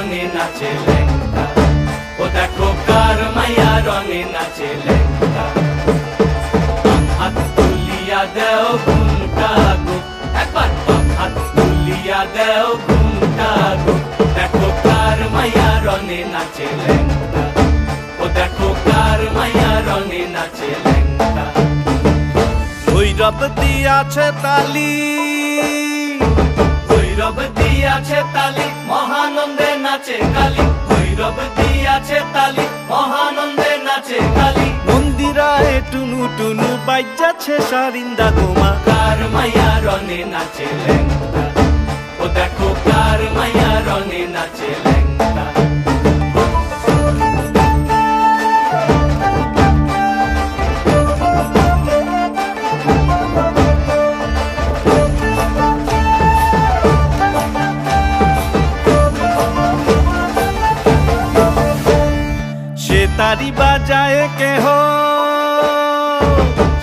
রঙে নাচে লেঙ্গা, ও দেখো কার মাইয়া রঙে নাচে লেঙ্গা। বাম হাত তুলিয়া দেও ঘুমটা গো, একবার বাম হাত তুলিয়া দেও ঘুমটা গো, দেখো কার মাইয়া রঙে নাচে লেঙ্গা, ও দেখো কার মাইয়া রঙে নাচে লেঙ্গা। ভৈরব দিয়াছে তালি, ভৈরব দিয়াছে তালি, মহানন্দে নাচে কালী, ভৈরব দিয়াছে তালি, মহানন্দে নাচে কালী। মন্দিরায় টুনু টুনু বাজ্যাছে সারিন্দা গোমা, কার মাইয়া রঙে নাচে লেঙ্গা, ও দেখো কার মাইয়া রঙে নাচে লেঙ্গা। সে তারি বাজায় কেহ,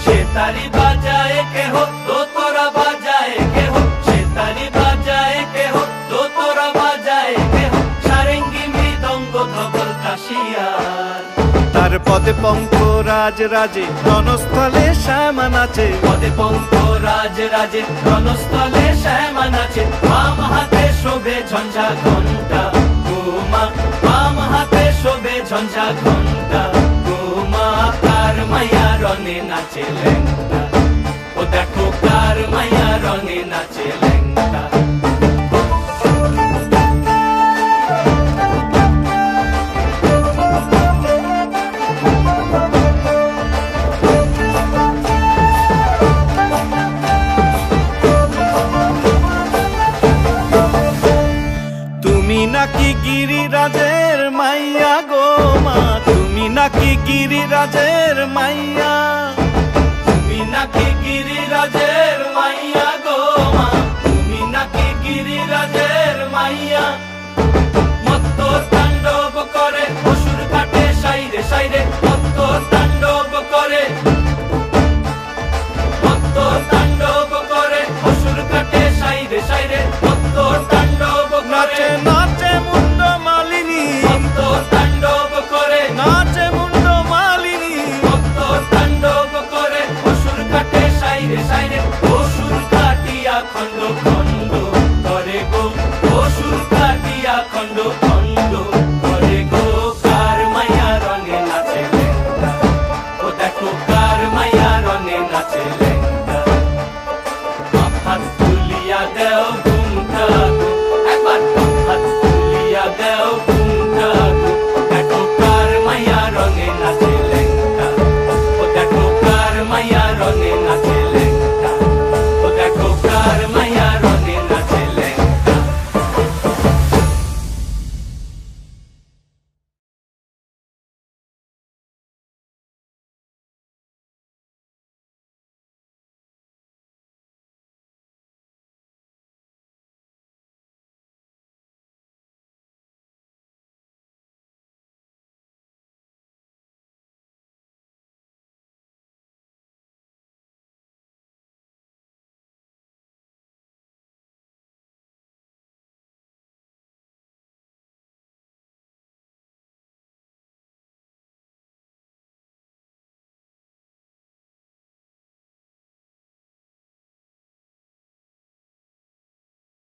সে তারি বাজায় কেহ, দোতরা বাজায় কেহ, সে তারি বাজায় কেহ, দোতরা বাজায় কেহ, সারেঙ্গি মৃদঙ্গ ধবল কাশিয়ার। তার পদে পঙ্ক রাজ রাজে রণস্থলে শ্যামা নাচে, পদে পঙ্ক রাজ রাজে রণস্থলে শ্যামা নাচে। বাম হাতে শোভে ঝঞ্ঝা ঘণ্টা গোমা, বাম হাতে শোভে ঝঞ্ঝা ঘণ্টা গোমা। কার মাইয়া রঙে নাচে লেঙ্গা, ও দেখো কার মাইয়া রঙে নাচে লেঙ্গা। তুমি নাকি গিরিরাজের মাইয়া গো মা, তুমি নাকি গিরিরাজের মাইয়া, তুমি নাকি গিরিরাজের মাইয়া গো মা, তুমি নাকি গিরিরাজের মাইয়া। মত্ত তাণ্ডব করে অসুর কাটে সাইরে সাইরে, মত্ত তাণ্ডব করে, মত্ত তাণ্ডব করে অসুর কাটে সাইরে সাইরে, মত্ত তাণ্ডব করে। নাচে নাচে মুন্ড মালিনী, মত্ত তাণ্ডব করে, নাচে মুন্ড মালিনী, মত্ত তাণ্ডব করে অসুর কাটে সাইরে সাইরে, অসুর কাটিয়া খণ্ড খণ্ড করে গো, অসুর কাটিয়া খণ্ড